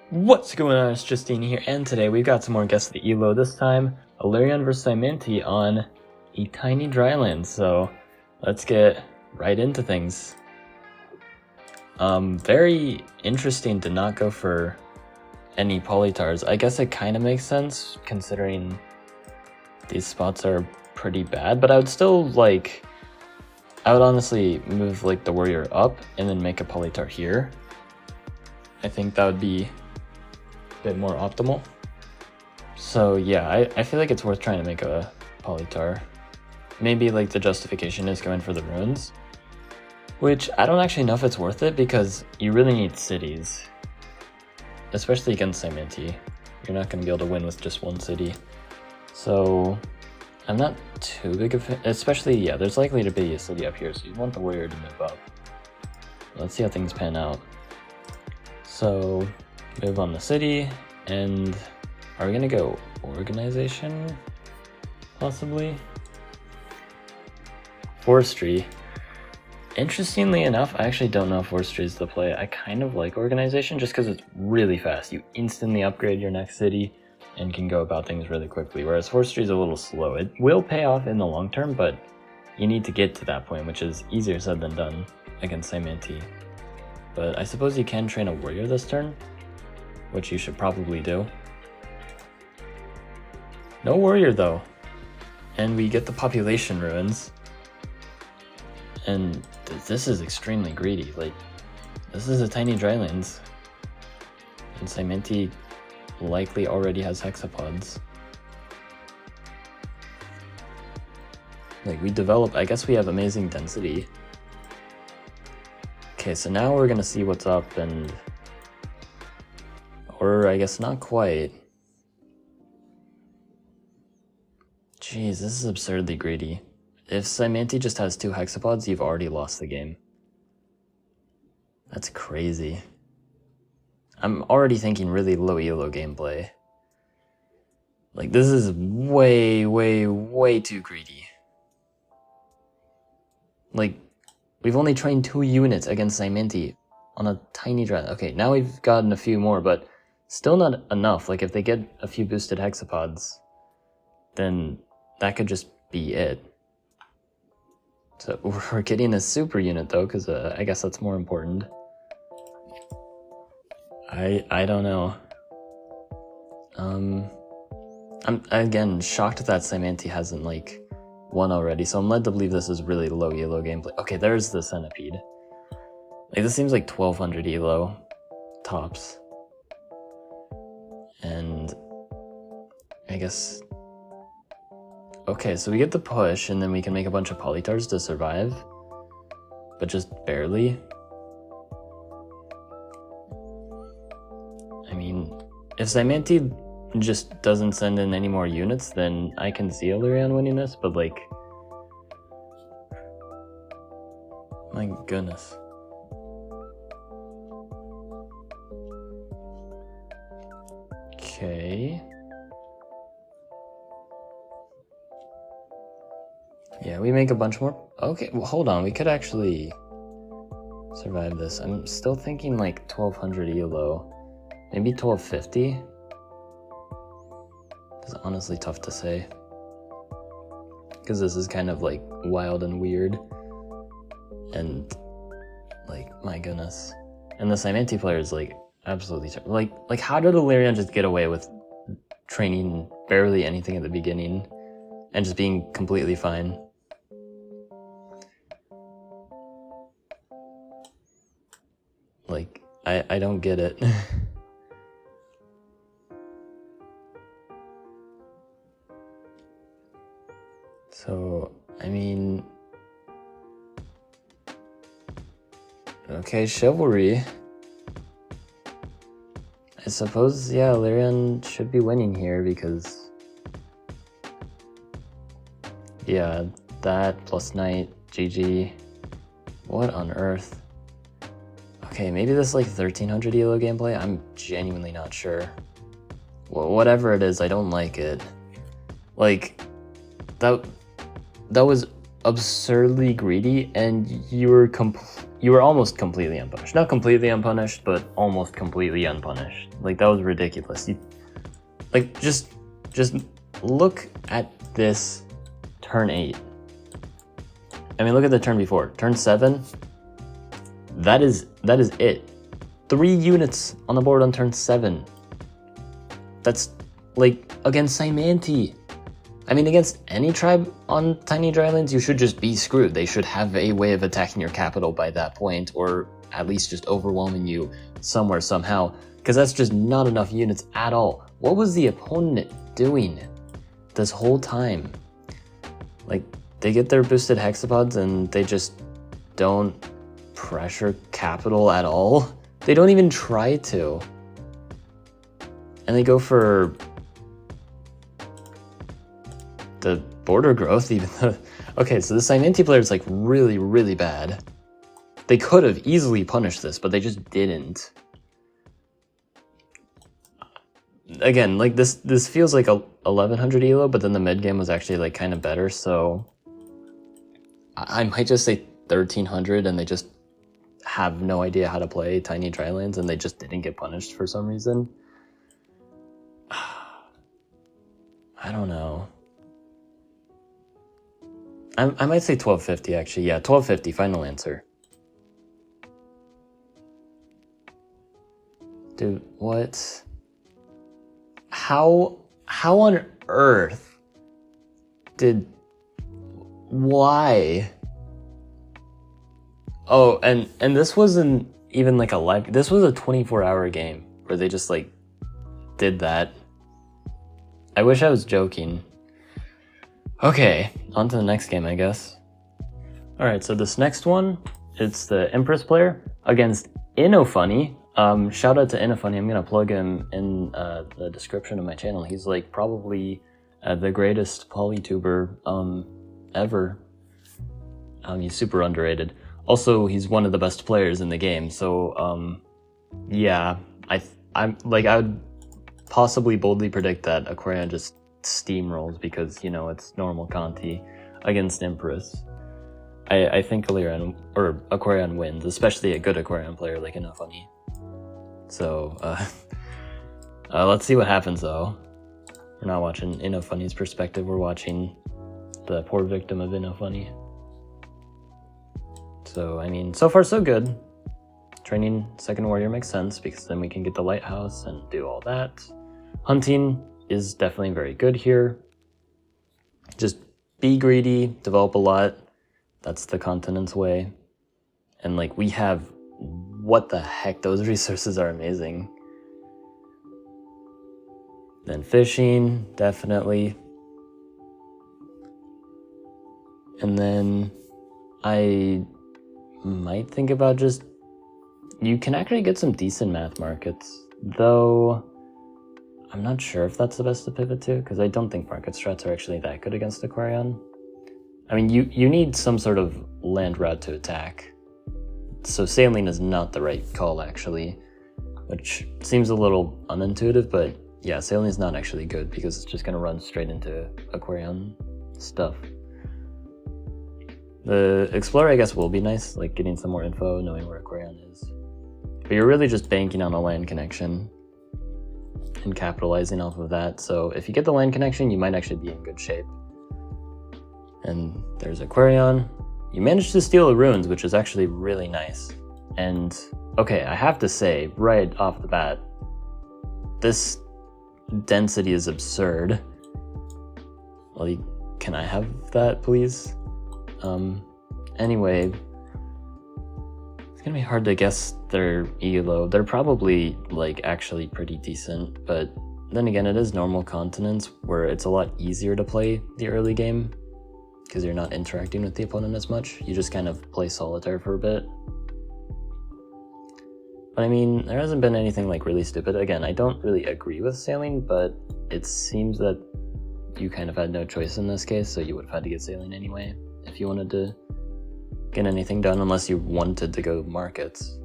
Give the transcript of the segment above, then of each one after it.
What's going on? It's Justeeni here, and today we've got some more Guess the ELO. This time, Illyrian vs Siminti on a tiny dryland. So let's get right into things. Very interesting to not go for any polytars. I guess it kind of makes sense considering these spots are pretty bad, but I would still I would honestly move the warrior up and then make a polytar here. I think that would be bit more optimal. So yeah, I feel like it's worth trying to make a polytar. Maybe the justification is going for the ruins, which I don't actually know if it's worth it because you really need cities, especially against Siminti. You're not going to be able to win with just one city. So I'm not too big of a, especially, yeah, there's likely to be a city up here, so you want the warrior to move up. Let's see how things pan out. So move on the city, and are we gonna go organization? Possibly. Forestry. Interestingly enough, I actually don't know if forestry is the play. I kind of like organization just because it's really fast. You instantly upgrade your next city and can go about things really quickly, whereas forestry is a little slow. It will pay off in the long term, but you need to get to that point, which is easier said than done against Siminti. But I suppose you can train a warrior this turn, which you should probably do. No warrior though. And we get the population ruins. And this is extremely greedy. This is a tiny drylands. And Siminti likely already has hexapods. We develop, I guess we have amazing density. Okay, so now we're gonna see what's up and... or I guess not quite. Jeez, this is absurdly greedy. If Siminti just has 2 hexapods, you've already lost the game. That's crazy. I'm already thinking really low ELO gameplay. This is way, way, way too greedy. We've only trained 2 units against Siminti on a tiny draft. Okay, now we've gotten a few more, but still not enough. If they get a few boosted hexapods, then that could just be it. So we're getting a super unit though, because I guess that's more important. I don't know. I'm again shocked that Siminti hasn't won already, so I'm led to believe this is really low ELO gameplay. Okay, there's the centipede. This seems 1200 ELO tops. And I guess... okay, so we get the push, and then we can make a bunch of polytars to survive. But just barely. I mean, if Siminti just doesn't send in any more units, then I can see Illyrian winning this, but my goodness. Okay. Yeah, we make a bunch more. Okay, well, hold on. We could actually survive this. I'm still thinking 1200 ELO. Maybe 1250? It's honestly tough to say. Because this is kind of wild and weird. And my goodness. And the Siminti player is absolutely how did Illyrian just get away with training barely anything at the beginning and just being completely fine? I don't get it. So, I mean... okay, chivalry. I suppose, yeah, Illyrian should be winning here because... yeah, that plus knight, GG. What on earth? Okay, maybe this 1300 ELO gameplay? I'm genuinely not sure. Well, whatever it is, I don't like it. That was absurdly greedy, and you were you were almost completely unpunished. Not completely unpunished, but almost completely unpunished. Like, that was ridiculous. Like, just look at this turn 8. I mean, look at the turn before. Turn 7, that is it. 3 units on the board on turn 7. That's, like, against Saimanti. I mean, against any tribe on Tiny Drylands, you should just be screwed. They should have a way of attacking your capital by that point, or at least just overwhelming you somewhere, somehow, because that's just not enough units at all. What was the opponent doing this whole time? Like, they get their boosted hexapods and they just don't pressure capital at all? They don't even try to. And they go for the border growth, even though... Okay, so the Saimanti player is like really, really bad. They could have easily punished this, but they just didn't. Again, like this feels like a 1100 ELO, but then the mid game was actually like kind of better, so I might just say 1300, and they just have no idea how to play Tiny Drylands, and they just didn't get punished for some reason. I don't know. I might say 1250 actually. Yeah, 1250, final answer. Dude, what? How on earth why? Oh, and this wasn't even like a live, this was a 24-hour game where they just like did that. I wish I was joking. Okay, on to the next game, I guess. Alright, so this next one, it's the Empress player against Innofunny. Shout out to Innofunny. I'm gonna plug him in the description of my channel. He's like probably the greatest polytuber ever. He's super underrated. Also, he's one of the best players in the game. So yeah, I would possibly boldly predict that Aquarion just steamrolls because, you know, it's normal Conti against Empress. I think Aquarion wins, especially a good Aquarion player like Innofunny. So let's see what happens though. We're not watching Innofunny's perspective, we're watching the poor victim of Innofunny. So I mean, so far so good. Training second warrior makes sense because then we can get the lighthouse and do all that. Hunting is definitely very good here. Just be greedy, develop a lot. That's the continent's way. And like, we have, what the heck, those resources are amazing. Then fishing, definitely. And then I might think about just, you can actually get some decent math markets, though I'm not sure if that's the best to pivot to, because I don't think market strats are actually that good against Aquarion. I mean, you need some sort of land route to attack. So saline is not the right call, actually, which seems a little unintuitive, but yeah, saline is not actually good because it's just going to run straight into Aquarion stuff. The Explorer, I guess, will be nice, like getting some more info, knowing where Aquarion is. But you're really just banking on a land connection and capitalizing off of that. So if you get the land connection, you might actually be in good shape. And there's Aquarion. You managed to steal the runes, which is actually really nice. And okay, I have to say, right off the bat, this density is absurd. Well, can I have that, please? Anyway, it's gonna be hard to guess their ELO. They're probably like actually pretty decent, but then again, it is normal continents where it's a lot easier to play the early game because you're not interacting with the opponent as much. You just kind of play solitaire for a bit. But I mean, there hasn't been anything like really stupid. Again, I don't really agree with saline, but it seems that you kind of had no choice in this case, so you would have had to get saline anyway if you wanted to get anything done, unless you wanted to go markets.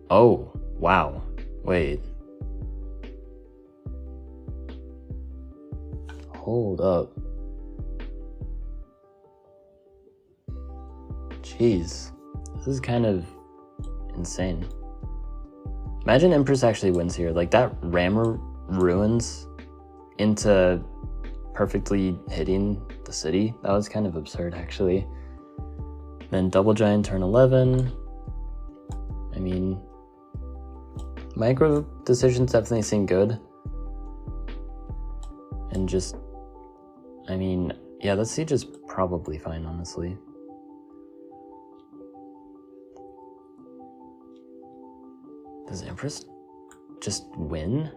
Oh, wow. Wait. Hold up. Jeez. This is kind of insane. Imagine Empress actually wins here. Like, that rammer ruins into perfectly hitting the city. That was kind of absurd, actually. Then double giant turn 11. I mean, micro decisions definitely seem good. And just, I mean, yeah, that siege is probably fine, honestly. Does Empress just win?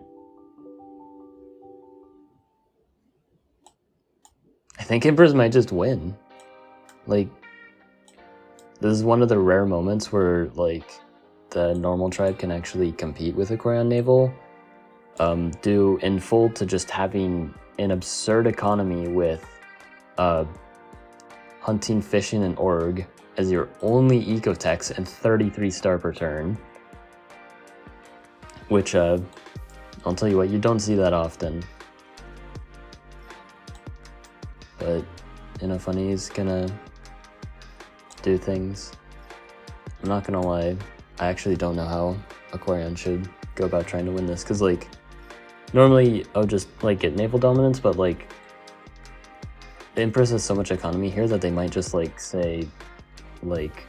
I think Empress might just win. Like, this is one of the rare moments where, like, the normal tribe can actually compete with Aquarion Naval, due in full to just having an absurd economy with hunting, fishing, and org as your only ecotechs and 33 star per turn. Which, I'll tell you what, you don't see that often. But, Funny's gonna do things. I'm not gonna lie, I actually don't know how Aquarion should go about trying to win this, because, like, normally I'll just, like, get naval dominance, but, like, the Empress has so much economy here that they might just, like, say, like,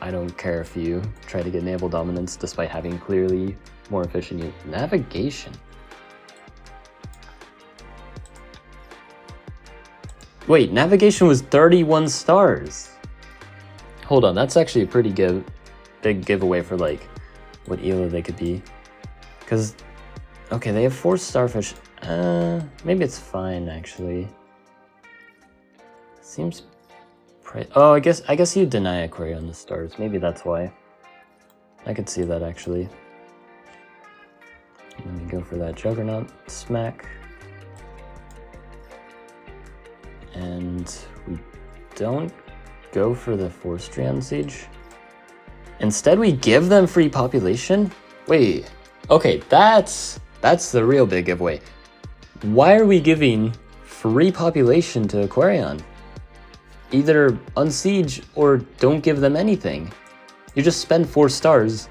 I don't care if you try to get naval dominance despite having clearly more efficient navigation. Wait, navigation was 31 stars. Hold on, that's actually a pretty big giveaway for, like, what ELO they could be. Because, okay, they have 4 starfish. Maybe it's fine, actually. Seems oh, I guess you deny Aquarion the stars. Maybe that's why. I could see that, actually. Let me go for that Juggernaut smack. And we don't go for the Force-Strand Siege. Instead, we give them free population? Wait, okay, that's the real big giveaway. Why are we giving free population to Aquarion? Either unsiege or don't give them anything. You just spend 4 stars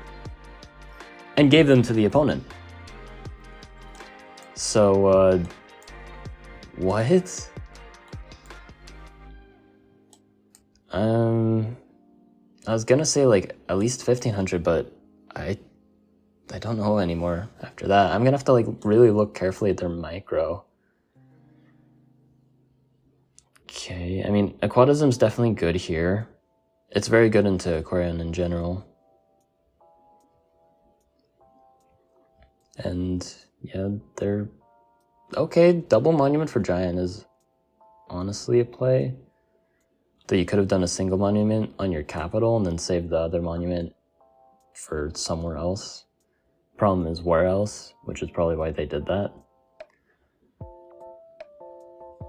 and gave them to the opponent. So, what? I was gonna say, like, at least 1500, but I don't know anymore after that. I'm gonna have to, like, really look carefully at their micro. Okay, I mean, Aquatism's definitely good here. It's very good into Aquarion in general. And, yeah, they're... Okay, double monument for Giant is honestly a play. That you could have done a single monument on your capital and then saved the other monument for somewhere else. Problem is, where else? Which is probably why they did that.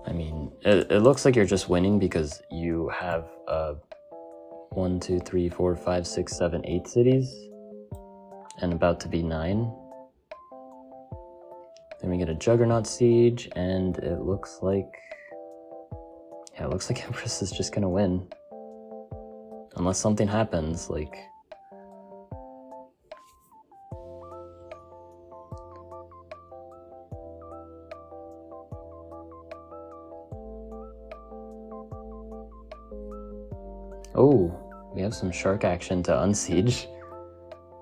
I mean, it looks like you're just winning because you have 1, 2, 3, 4, 5, 6, 7, 8 cities, and about to be 9. Then we get a Juggernaut Siege, and it looks like... Yeah, it looks like Empress is just gonna win. Unless something happens, like... Oh, we have some shark action to unsiege.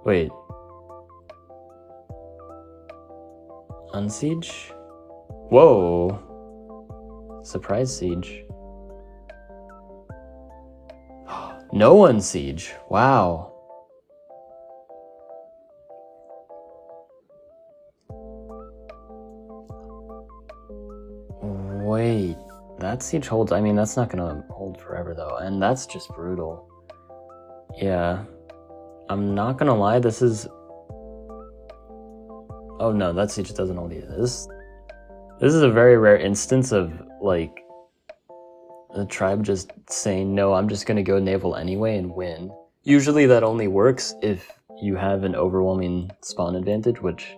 Wait. Unsiege? Whoa. Surprise siege. No unsiege. Wow. Wait. That siege holds. I mean, that's not gonna hold forever, though. And that's just brutal. Yeah. I'm not gonna lie, this is... Oh no, that siege doesn't hold either. This is a very rare instance of, like, the tribe just saying, no, I'm just gonna go naval anyway and win. Usually that only works if you have an overwhelming spawn advantage, which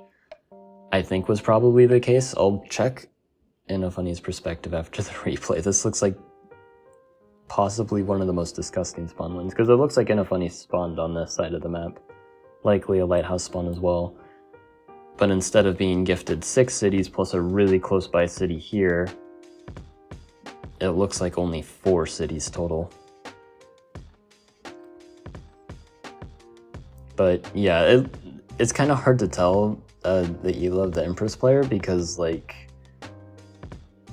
I think was probably the case. I'll check in a Funny's perspective after the replay. This looks like possibly one of the most disgusting spawn wins, because it looks like Lingueeni spawned on this side of the map. Likely a lighthouse spawn as well. But instead of being gifted 6 cities plus a really close by city here, it looks like only 4 cities total. But yeah, it's kind of hard to tell the ELO of the Empress player, because like,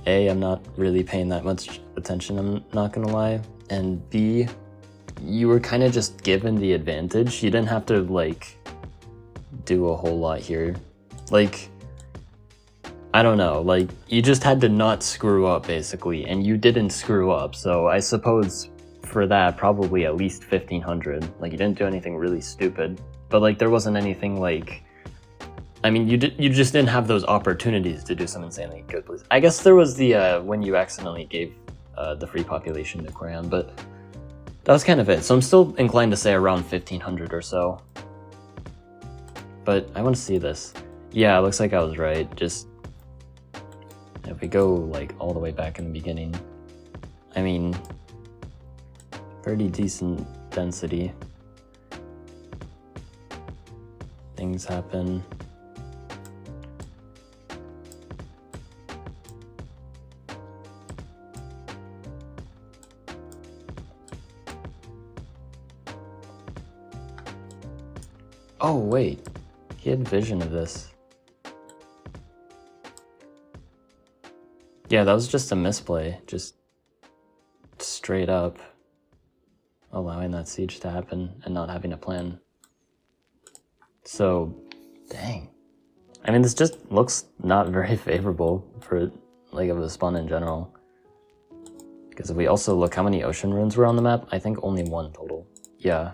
A, I'm not really paying that much attention, I'm not gonna lie, and B, you were kind of just given the advantage. You didn't have to like do a whole lot here. Like, I don't know, like, you just had to not screw up basically, and you didn't screw up, so I suppose for that, probably at least 1500. Like, you didn't do anything really stupid, but like, there wasn't anything like, I mean, you just didn't have those opportunities to do some insanely good plays. I guess there was the when you accidentally gave the free population to Korean, but that was kind of it. So I'm still inclined to say around 1500 or so. But I want to see this. Yeah, it looks like I was right. Just if we go like all the way back in the beginning, I mean, pretty decent density. Things happen. Oh wait, he had vision of this. Yeah, that was just a misplay, just straight up allowing that siege to happen and not having a plan. So, dang. I mean, this just looks not very favorable for like of a spawn in general. Because if we also look how many ocean runes were on the map, I think only 1 total. Yeah.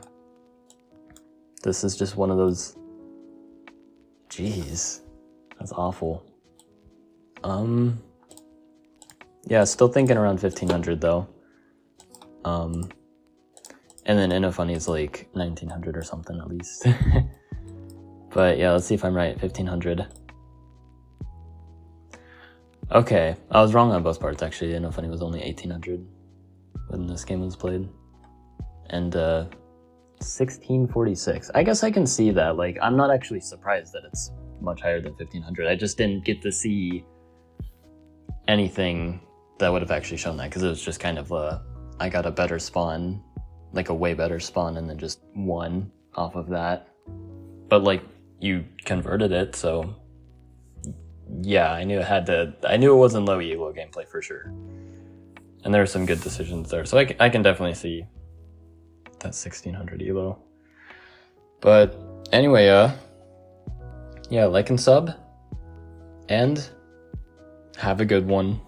This is just one of those... Jeez. That's awful. Yeah, still thinking around 1500 though. And then Lingueeni is like 1900 or something at least. But yeah, let's see if I'm right. 1500. Okay, I was wrong on both parts actually. Lingueeni was only 1800 when this game was played. And 1646. I guess I can see that. Like, I'm not actually surprised that it's much higher than 1500. I just didn't get to see anything that would have actually shown that, because it was just kind of I got a better spawn, like a way better spawn, and then just 1 off of that. But like, you converted it, so yeah, I knew it wasn't low ELO gameplay for sure. And there are some good decisions there, so I can definitely see that 1600 ELO. But anyway, yeah, like and sub, and have a good one.